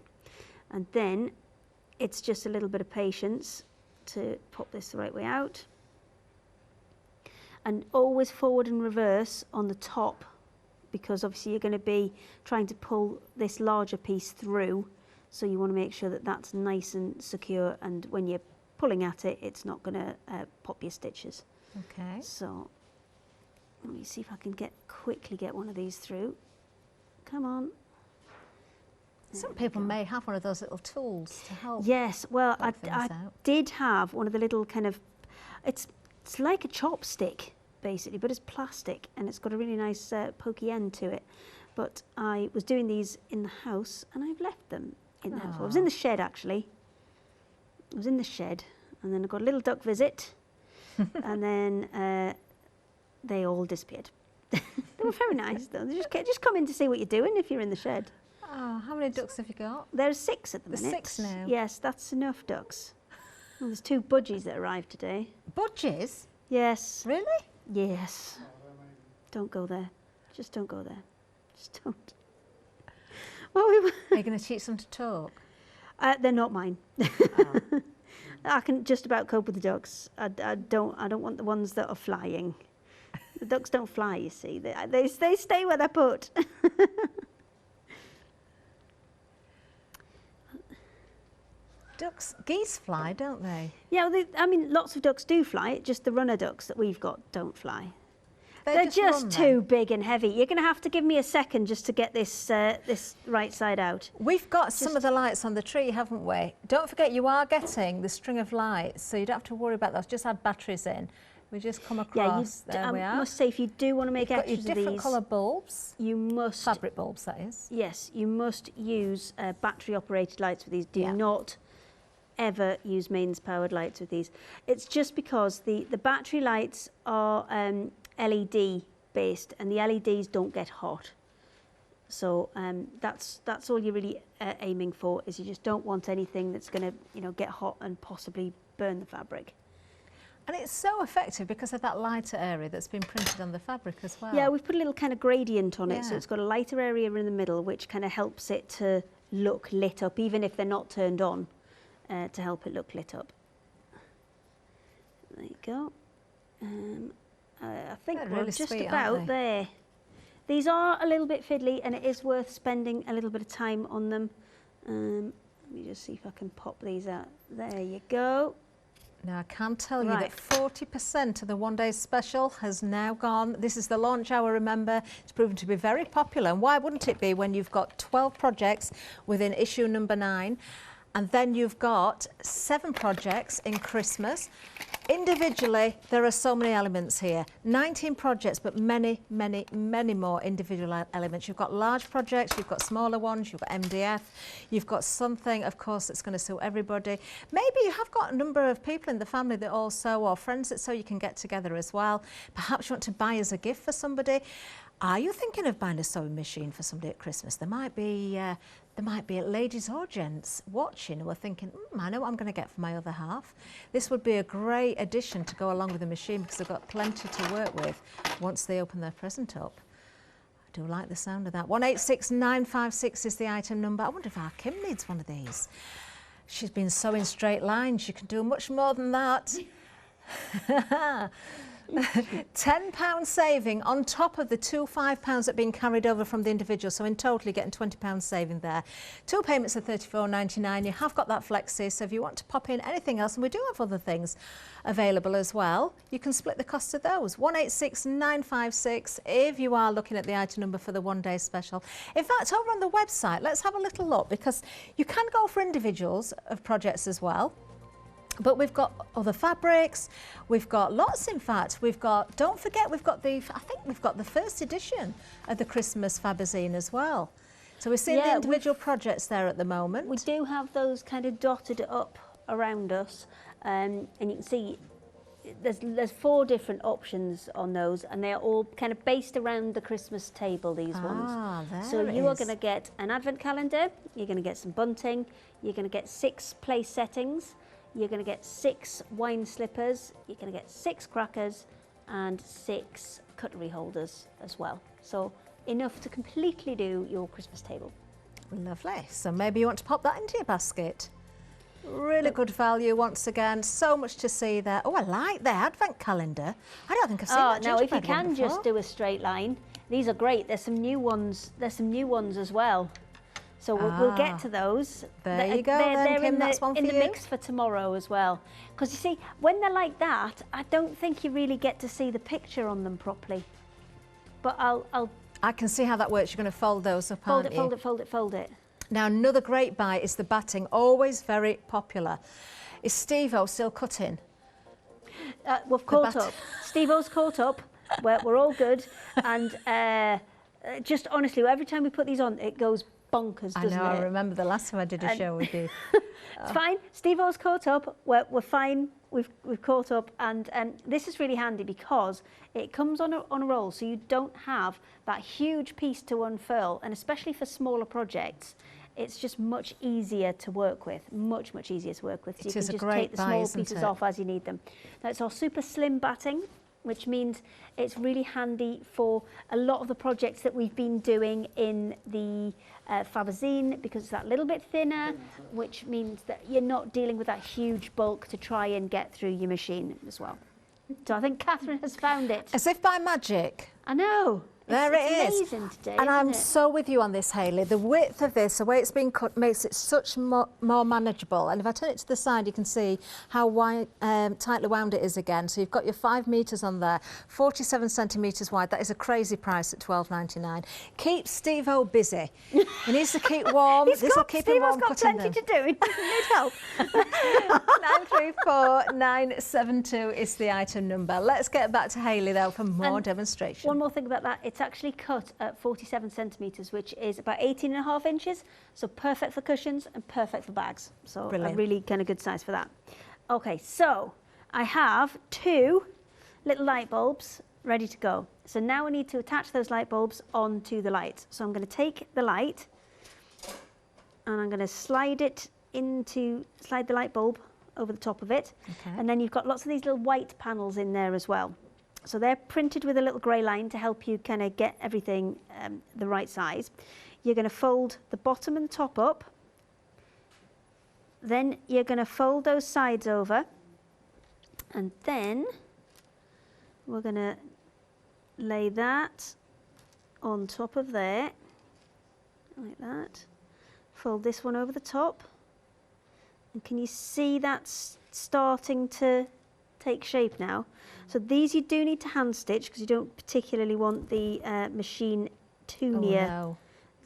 And then it's just a little bit of patience to pop this the right way out. And always forward and reverse on the top because obviously you're going to be trying to pull this larger piece through. So you want to make sure that that's nice and secure, and when you're pulling at it, it's not going to pop your stitches. Okay. So let me see if I can quickly get one of these through. Come on. Some people may have one of those little tools to help. Yes, well, I out. did have one of the little kind of, it's like a chopstick basically, but it's plastic and it's got a really nice pokey end to it. But I was doing these in the house and I've left them in the house. Well, I was in the shed actually. I was in the shed and then I got a little duck visit and then they all disappeared. They were very nice though. They just come in to see what you're doing if you're in the shed. Oh, how many ducks have you got? There's 6 at the minute. There's 6 now? Yes, that's enough ducks. Well, there's 2 budgies that arrived today. Budgies? Yes. Really? Yes. Don't go there. Just don't go there. Just don't. Well, Are you going to teach them to talk? They're not mine. Oh. I can just about cope with the ducks. I don't want the ones that are flying. The ducks don't fly, you see. They stay where they're put. Geese fly, don't they? Yeah, well, I mean, lots of ducks do fly. Just the runner ducks that we've got don't fly. They're just too big and heavy. You're going to have to give me a second just to get this this right side out. We've got some of the lights on the tree, haven't we? Don't forget, you are getting the string of lights, so you don't have to worry about those. Just add batteries in. We just come across. Yeah, there we are. I must say, if you do want to make extras of these, different colour bulbs. You must fabric bulbs, that is. Yes, you must use battery-operated lights with these. Do not ever use mains-powered lights with these. It's just because the battery lights are LED based, and the LEDs don't get hot. So that's all you're really aiming for. Is you just don't want anything that's going to get hot and possibly burn the fabric. And it's so effective because of that lighter area that's been printed on the fabric as well. Yeah, we've put a little kind of gradient on it, so it's got a lighter area in the middle, which kind of helps it to look lit up, even if they're not turned on, to help it look lit up. There you go. I think we're really just sweet, about there. These are a little bit fiddly, and it is worth spending a little bit of time on them. Let me just see if I can pop these out. There you go. Now, I can tell you that 40% of the one-day special has now gone. This is the launch hour, remember. It's proven to be very popular. And why wouldn't it be when you've got 12 projects within issue number 9? And then you've got 7 projects in Christmas. Individually, there are so many elements here. 19 projects, but many, many, many more individual elements. You've got large projects, you've got smaller ones, you've got MDF, you've got something, of course, that's going to suit everybody. Maybe you have got a number of people in the family that all sew, or friends that sew, you can get together as well. Perhaps you want to buy as a gift for somebody. Are you thinking of buying a sewing machine for somebody at Christmas? There might be ladies or gents watching who are thinking, I know what I'm going to get for my other half. This would be a great addition to go along with the machine because they've got plenty to work with once they open their present up. I do like the sound of that. 186956 is the item number. I wonder if our Kim needs one of these. She's been sewing straight lines. She can do much more than that. £10 saving on top of the £2 £5 that are being carried over from the individual, so in total you're getting £20 saving there. 2 payments of £34.99. You have got that flexi, so if you want to pop in anything else, and we do have other things available as well, you can split the cost of those. 186956 if you are looking at the item number for the one-day special. In fact, over on the website, let's have a little look, because you can go for individuals of projects as well. But we've got other fabrics, we've got lots, in fact. We've got, don't forget, we've got I think we've got the first edition of the Christmas Fabazine as well. So we're seeing the individual projects there at the moment. We do have those kind of dotted up around us, and you can see there's 4 different options on those, and they're all kind of based around the Christmas table, these ones. So you are going to get an advent calendar, you're going to get some bunting, you're going to get 6 place settings, you're going to get 6 wine slippers, you're going to get 6 crackers and 6 cutlery holders as well. So enough to completely do your Christmas table. Lovely. So maybe you want to pop that into your basket. Really good value once again. So much to see there. Oh, I like the advent calendar. I don't think I've seen that now, if you gingerbread one can before. just do a straight line, These are great. There's some new ones. There's some new ones as well. So we'll get to those. There you go. They're in the mix for tomorrow as well. Because you see, when they're like that, I don't think you really get to see the picture on them properly. But I can see how that works. You're going to fold those up, aren't you? Fold it. Now, another great buy is the batting, always very popular. Is Steve-O still cutting? We've caught up. Steve-O's caught up. We're all good. And just honestly, every time we put these on, it goes bonkers, doesn't it? I know, I remember the last time I did a show with you. It's fine. Steve-O's caught up. We're fine. We've caught up, and this is really handy because it comes on a roll, so you don't have that huge piece to unfurl, and especially for smaller projects, it's just much easier to work with. Much easier to work with. So you can just take the small pieces off as you need them. Now it's our super slim batting, which means it's really handy for a lot of the projects that we've been doing in the Fabazine, because it's that little bit thinner, which means that you're not dealing with that huge bulk to try and get through your machine as well. So I think Catherine has found it. As if by magic. I know. There it is. It's amazing today, and I'm isn't it? so with you on this, Hayley. The width of this, the way it's been cut, makes it such more manageable. And if I turn it to the side, you can see how wide, tightly wound it is again. So you've got your 5 metres on there, 47 centimetres wide. That is a crazy price at $12.99. Keep Steve-O busy. He needs to keep warm. This will keep him warm. Steve-O's got plenty to do. He doesn't need help. 934972 is the item number. Let's get back to Hayley though for more demonstration. One more thing about that. It's actually cut at 47 centimetres, which is about 18.5 inches. So perfect for cushions and perfect for bags. So a really kind of good size for that. Okay, so I have 2 little light bulbs ready to go. So now we need to attach those light bulbs onto the light. So I'm going to take the light and I'm going to slide the light bulb over the top of it. Okay. And then you've got lots of these little white panels in there as well. So they're printed with a little grey line to help you kind of get everything the right size. You're going to fold the bottom and the top up. Then you're going to fold those sides over. And then we're going to lay that on top of there, like that. Fold this one over the top. And can you see that's starting to take shape now? So these you do need to hand stitch because you don't particularly want the machine too near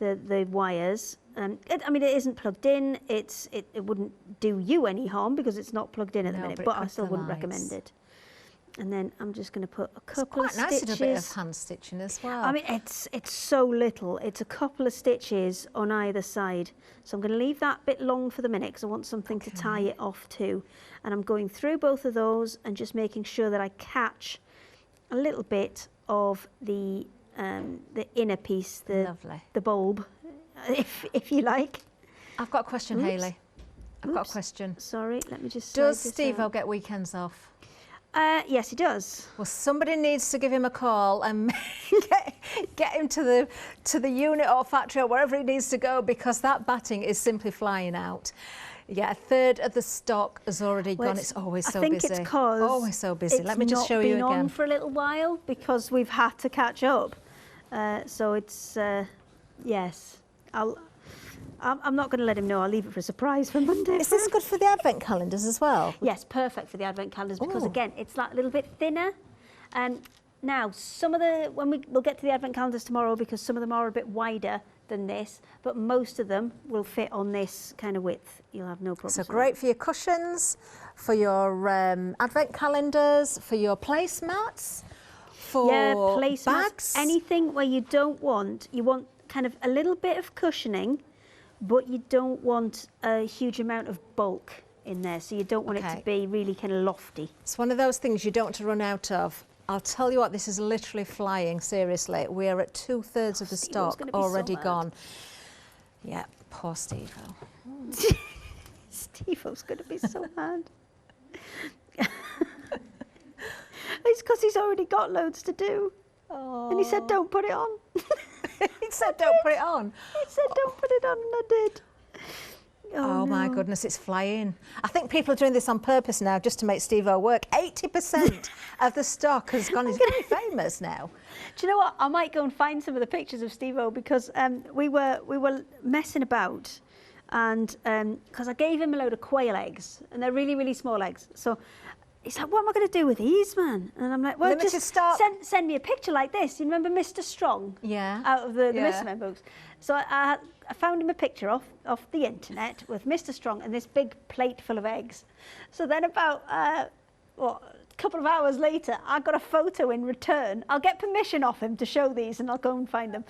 the wires. I mean, it isn't plugged in. It wouldn't do you any harm because it's not plugged in at the minute, but I still wouldn't recommend it. And then I'm just going to put a couple of stitches. It's quite nice to do a bit of hand stitching as well. I mean, it's so little. It's a couple of stitches on either side. So I'm going to leave that bit long for the minute because I want something to tie it off to. And I'm going through both of those and just making sure that I catch a little bit of the inner piece, the bulb, if you like. I've got a question, Hayley. I've got a question. Sorry, let me just. Does Steve-O get weekends off? Yes, he does. Well, somebody needs to give him a call and get him to the unit or factory or wherever he needs to go because that batting is simply flying out. Yeah, a third of the stock has already gone. It's always so busy. I think it's because always so busy. Let me just show you again. It's been on for a little while because we've had to catch up. So it's yes. I'm not going to let him know. I'll leave it for a surprise for Monday. Is this good for the advent calendars as well? Yes, perfect for the advent calendars because again, it's that little bit thinner. Now, some of we'll get to the advent calendars tomorrow because some of them are a bit wider than this, but most of them will fit on this kind of width. You'll have no problem. So great for your cushions, for your advent calendars, for your placemats, for bags. Anything where you want kind of a little bit of cushioning, but you don't want a huge amount of bulk in there, so you don't want it to be really kind of lofty. It's one of those things you don't want to run out of. I'll tell you what, this is literally flying, seriously. We are at 2/3 of the stock already gone. Yeah, poor Steve-O. Steve-O's going to be so mad. It's because he's already got loads to do. Oh. And he said, don't put it on. He said, don't put it on? He said, don't put it on, and I did. Oh my goodness, it's flying. I think people are doing this on purpose now just to make Steve-O work. 80% of the stock has gone. He's getting famous now. Do you know what? I might go and find some of the pictures of Steve-O because we were messing about, and because I gave him a load of quail eggs, and they're really, really small eggs. So he's like, what am I going to do with these, man? And I'm like, well, just send me a picture like this. You remember Mr. Strong? Yeah. Out of the Mr. Men books. So I found him a picture off the internet with Mr. Strong and this big plate full of eggs. So then about, a couple of hours later, I got a photo in return. I'll get permission off him to show these and I'll go and find them.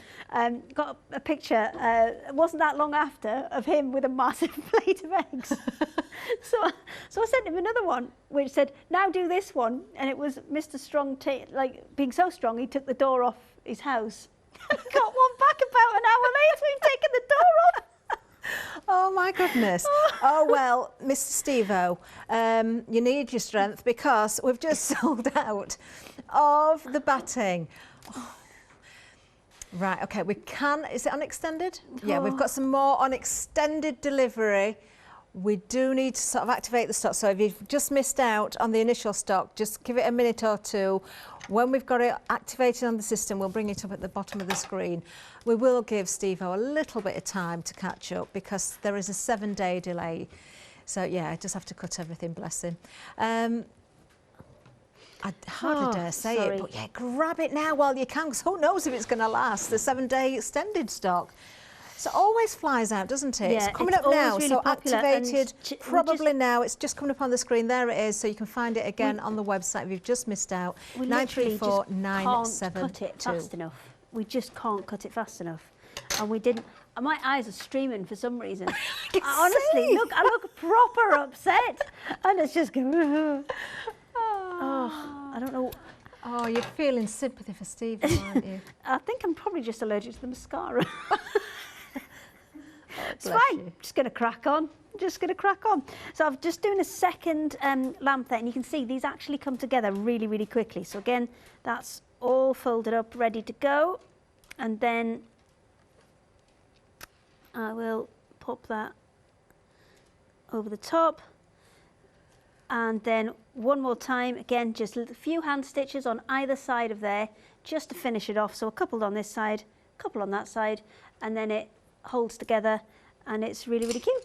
Got a picture, it wasn't that long after, of him with a massive plate of eggs. So I sent him another one which said, now do this one. And it was Mr. Strong, being so strong, he took the door off his house. Got one back about an hour later, we've taken the door off. Oh my goodness. Oh well, Mr. Steve-O, you need your strength because we've just sold out of the batting. Oh. Right, okay, is it on extended? Yeah, we've got some more on extended delivery. We do need to sort of activate the stock. So if you've just missed out on the initial stock, just give it a minute or two. When we've got it activated on the system, we'll bring it up at the bottom of the screen. We will give Steve-O a little bit of time to catch up because there is a 7-day delay. So yeah, I just have to cut everything, bless him. I hardly dare say it, but yeah, grab it now while you can, because who knows if it's going to last, the 7-day extended stock. So it always flies out, doesn't it? Yeah, it's coming up now, really so activated probably now. It's just coming up on the screen. There it is, so you can find it again on the website if you've just missed out. 934 972. Can't cut it fast enough. We just can't cut it fast enough. And we didn't. My eyes are streaming for some reason. Honestly, look, I look proper upset. And it's just going, I don't know. Oh, you're feeling sympathy for Steve, aren't you? I think I'm probably just allergic to the mascara. It's fine. Just going to crack on. So I'm just doing a second lamp there, and you can see these actually come together really, really quickly. So again, that's all folded up, ready to go. And then I will pop that over the top. And then one more time, again, just a few hand stitches on either side of there, just to finish it off. So a couple on this side, a couple on that side, and then it holds together, and it's really, really cute.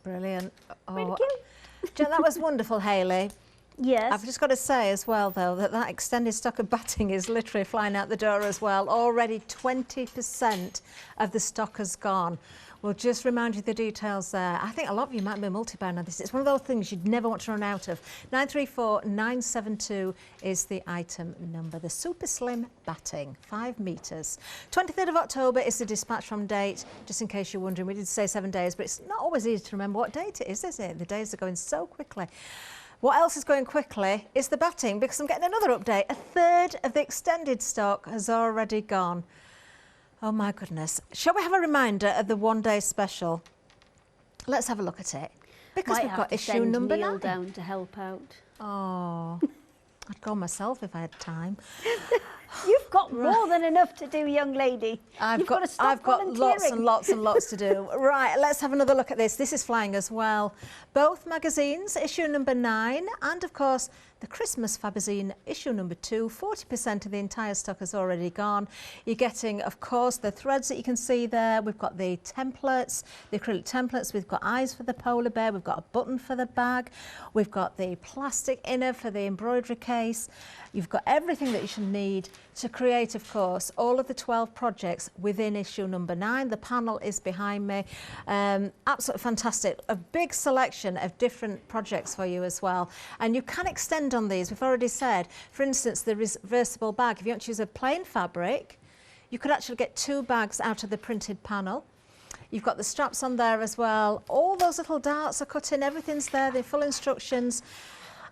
Brilliant. Oh, really cute. Jen, that was wonderful, Hayley. Yes. I've just got to say as well, though, that extended stock of batting is literally flying out the door as well. Already 20% of the stock has gone. We'll just remind you the details there. I think a lot of you might be multi-bound on this. It's one of those things you'd never want to run out of. 934 972 is the item number. The Super Slim Batting, 5 metres. 23rd of October is the dispatch from date. Just in case you're wondering, we did say 7 days, but it's not always easy to remember what date it is it? The days are going so quickly. What else is going quickly is the batting, because I'm getting another update. A third of the extended stock has already gone. Oh my goodness. Shall we have a reminder of the 1-day special? Let's have a look at it. Because we've got issue number 9. Down to help out. Oh, I'd go myself if I had time. You've got more than enough to do, young lady. I've got lots and lots and lots to do. Right, let's have another look at this. This is flying as well. Both magazines, issue number 9, and of course, the Christmas Fabazine, issue number 2. 40% of the entire stock has already gone. You're getting, of course, the threads that you can see there. We've got the templates, the acrylic templates. We've got eyes for the polar bear. We've got a button for the bag. We've got the plastic inner for the embroidery case. You've got everything that you should need to create, of course, all of the 12 projects within issue number 9. The panel is behind me. Absolutely fantastic. A big selection of different projects for you as well. And you can extend on these. We've already said, for instance, the reversible bag. If you want to use a plain fabric, you could actually get 2 bags out of the printed panel. You've got the straps on there as well. All those little darts are cut in. Everything's there. The full instructions.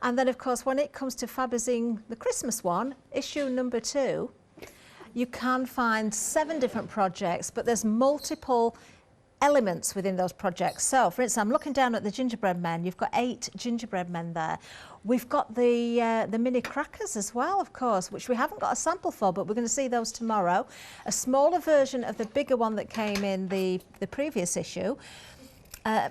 And then, of course, when it comes to Fabazine, the Christmas one, issue number 2, you can find 7 different projects, but there's multiple elements within those projects. So, for instance, I'm looking down at the gingerbread men. You've got 8 gingerbread men there. We've got the mini crackers as well, of course, which we haven't got a sample for, but we're going to see those tomorrow. A smaller version of the bigger one that came in the previous issue.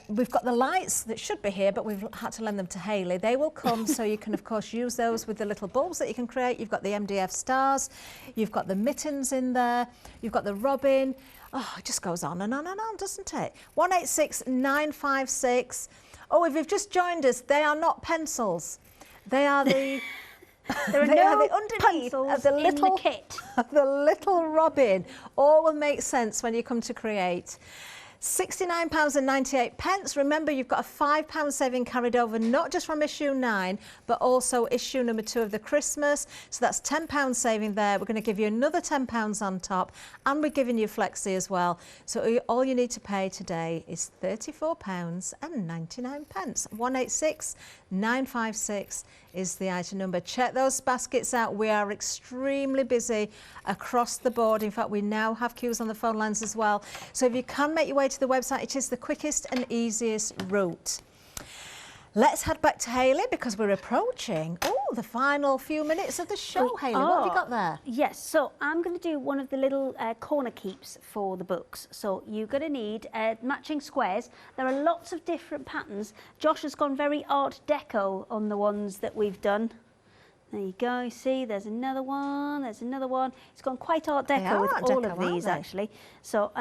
We've got the lights that should be here, but we've had to lend them to Hayley. They will come, so you can, of course, use those with the little bulbs that you can create. You've got the MDF stars, you've got the mittens in there, you've got the robin. Oh, it just goes on and on and on, doesn't it? 186956. Oh, if you've just joined us, they are not pencils. They are the... There are no pencils in the kit. The little robin. All will make sense when you come to create. £69.98. Remember, you've got a £5 saving carried over, not just from issue 9, but also issue number 2 of the Christmas. So that's £10 saving there. We're going to give you another £10 on top, and we're giving you Flexi as well. So all you need to pay today is £34.99. 186956 is the item number. Check those baskets out. We are extremely busy across the board. In fact, we now have queues on the phone lines as well. So if you can make your way to the website, it is the quickest and easiest route. Let's head back to Hayley because we're approaching the final few minutes of the show. Hayley, what have you got there? Yes, so I'm going to do one of the little corner keeps for the books. So you're going to need matching squares. There are lots of different patterns. Josh has gone very Art Deco on the ones that we've done. There you go, you see, there's another one, there's another one. It's gone quite Art Deco with all of these, actually. So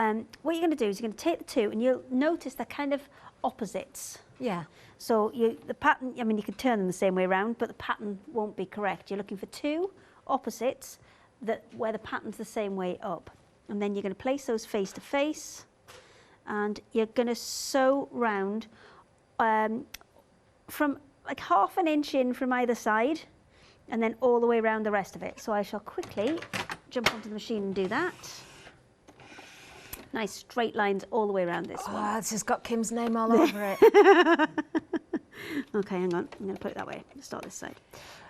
what you're going to do is you're going to take the two, and you'll notice they're kind of opposites. Yeah. So the pattern, I mean, you can turn them the same way around, but the pattern won't be correct. You're looking for two opposites where the pattern's the same way up. And then you're going to place those face to face, and you're going to sew round from like ½ an inch in from either side, and then all the way around the rest of it. So I shall quickly jump onto the machine and do that. Nice straight lines all the way around this one. Oh, this has got Kim's name all over it. Okay, hang on. I'm going to put it that way. Let's start this side.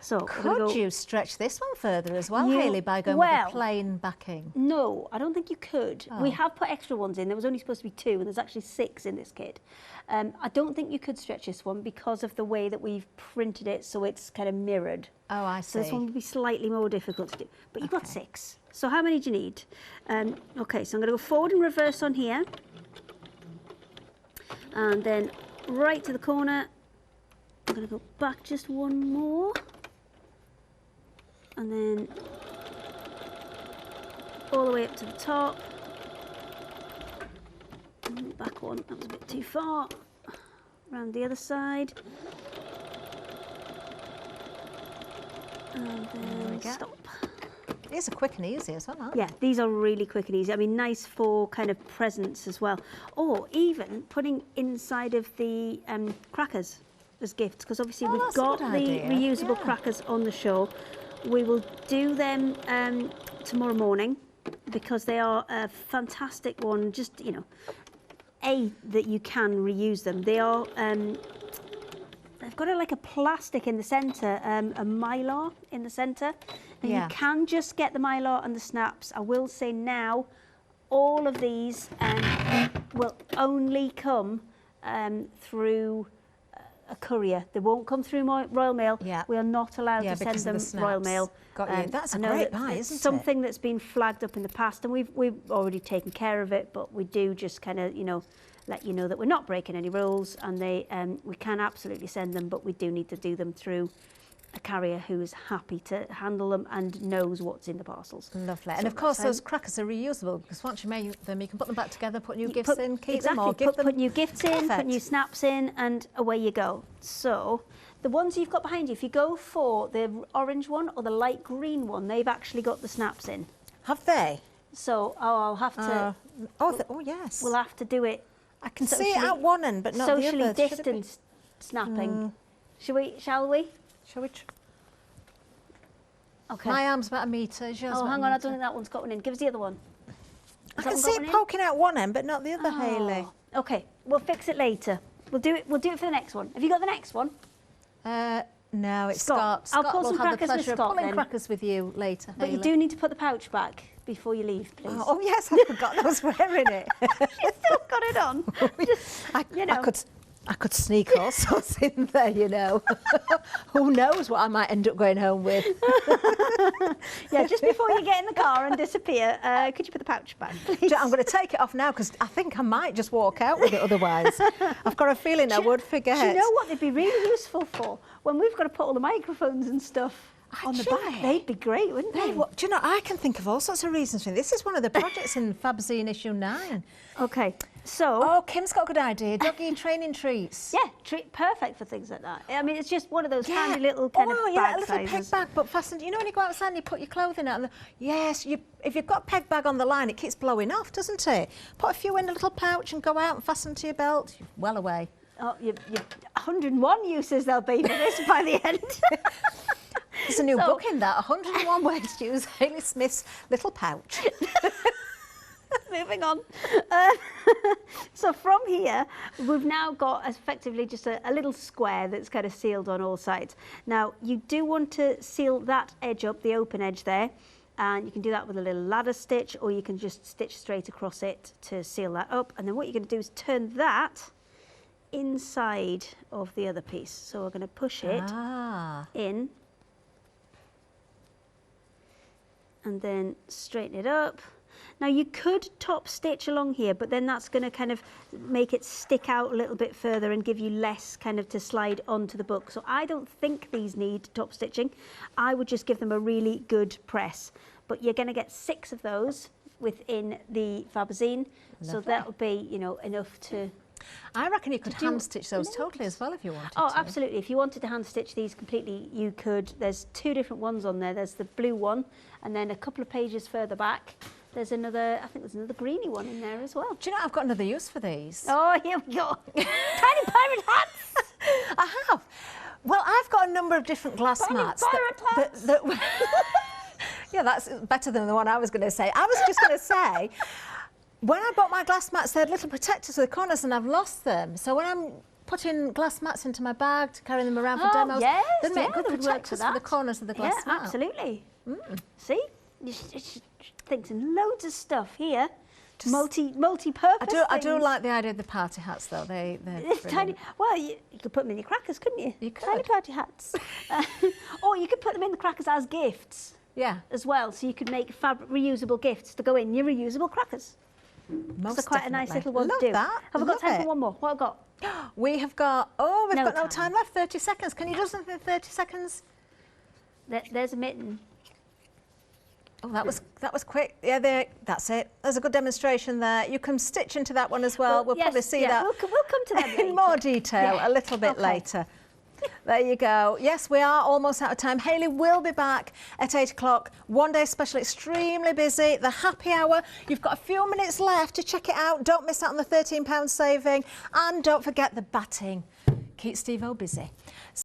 So could you stretch this one further as well, Hayley, by going with a plain backing? No, I don't think you could. Oh. We have put extra ones in. There was only supposed to be 2, and there's actually 6 in this kit. I don't think you could stretch this one because of the way that we've printed it, so it's kind of mirrored. Oh, I see. So this one would be slightly more difficult to do. But you've got 6. So how many do you need? Okay, so I'm going to go forward and reverse on here. And then right to the corner. I'm going to go back just one more. And then all the way up to the top. And back one, that was a bit too far. Around the other side. And then stop. These are quick and easy as well, aren't they? Yeah, these are really quick and easy. I mean, nice for kind of presents as well. Or even putting inside of the crackers as gifts, because obviously we've got the reusable crackers on the show. We will do them tomorrow morning because they are a fantastic one. Just, you know, that you can reuse them. They are, they've got like a plastic in the centre, a mylar in the centre. And you can just get the mylar and the snaps. I will say now, all of these will only come through a courier. They won't come through Royal Mail. Yeah. We are not allowed to send them Royal Mail. Got you. That's a great buy, isn't it? Something that's been flagged up in the past, and we've already taken care of it, but we do just kind of, you know, let you know that we're not breaking any rules, and we can absolutely send them, but we do need to do them through a carrier who is happy to handle them and knows what's in the parcels. Lovely. And of course those crackers are reusable, because once you make them, you can put them back together, put new gifts in, keep them, or give them. Put new gifts in, put new snaps in, and away you go. So the ones you've got behind you, if you go for the orange one or the light green one, they've actually got the snaps in. Have they? So I'll have to... oh yes. We'll have to do it. I can see it at one end, but not the other. Socially distanced snapping. Shall we? Shall we? Okay. My arm's about 1 metre. Hang on, I don't think that one's got one in. Give us the other one. I can see it poking out one end, but not the other, Hayley. Okay, we'll fix it later. We'll do it for the next one. Have you got the next one? No, it's Scott. I'll pull some will have the crackers with pleasure of Scott pulling then. crackers with you later, But Hayley. you do need to put the pouch back before you leave, please. Oh yes, I forgot I was wearing it. She's still got it on. Just, you know. I could sneak all sorts in there, you know. Who knows what I might end up going home with. Yeah, just before you get in the car and disappear, could you put the pouch back, please? I'm going to take it off now because I think I might just walk out with it otherwise. I've got a feeling I would forget. Do you know what they'd be really useful for? When we've got to put all the microphones and stuff on the back, they'd be great, wouldn't they? Do you know, I can think of all sorts of reasons for this. This is one of the projects in Fabazine issue 9. Okay, so... Oh, Kim's got a good idea. Doggy and training treats. Yeah, perfect for things like that. I mean, it's just one of those handy little kind of bag a little sizes. peg bag, but fastened. You know when you go outside and you put your clothing out, and if you've got a peg bag on the line, it keeps blowing off, doesn't it? Put a few in a little pouch and go out and fasten to your belt. You're well away. Oh, you 101 uses there'll be for this by the end. There's a new book in that, 101 ways to use Hayley Smith's little pouch. Moving on. So from here, we've now got effectively just a little square that's kind of sealed on all sides. Now, you do want to seal that edge up, the open edge there, and you can do that with a little ladder stitch, or you can just stitch straight across it to seal that up. And then what you're going to do is turn that inside of the other piece. So we're going to push it in and then straighten it up. Now you could top stitch along here, but then that's going to kind of make it stick out a little bit further and give you less kind of to slide onto the book. So I don't think these need top stitching. I would just give them a really good press. But you're going to get 6 of those within the Fabazine. So that'll be, you know, enough to... I reckon you could hand stitch those totally as well if you wanted to. Oh, absolutely. If you wanted to hand stitch these completely, you could. There's 2 different ones on there. There's the blue one, and then a couple of pages further back, there's another, I think there's another greeny one in there as well. Do you know, I've got another use for these. Oh, here we go. Tiny pirate hats. I have. Well, I've got a number of different glass mats. Yeah, that's better than the one I was going to say. I was just going to say, when I bought my glass mats, they had little protectors at the corners and I've lost them. So when I'm putting glass mats into my bag to carry them around for demos, they make good protectors for the corners of the glass mat. Yeah, absolutely. See? Things and loads of stuff here. Just multi-purpose. I do like the idea of the party hats though. They're tiny. Well, you could put them in your crackers, couldn't you? You could. Tiny party hats. Or you could put them in the crackers as gifts. Yeah. As well, so you could make reusable gifts to go in your reusable crackers. That's quite a nice little one to do. That. Have I got time for one more? What have I got? We have got. Oh, we've got no time left. 30 seconds. Can you do something in 30 seconds? There's a mitten. Oh, that was quick. Yeah, that's it. There's a good demonstration there. You can stitch into that one as well. We'll probably see that. We'll come to that in more detail a little bit later. There you go. Yes, we are almost out of time. Hayley will be back at 8 o'clock. One day special, extremely busy. The happy hour. You've got a few minutes left to check it out. Don't miss out on the £13 saving. And don't forget the batting. Keep Steve-O busy.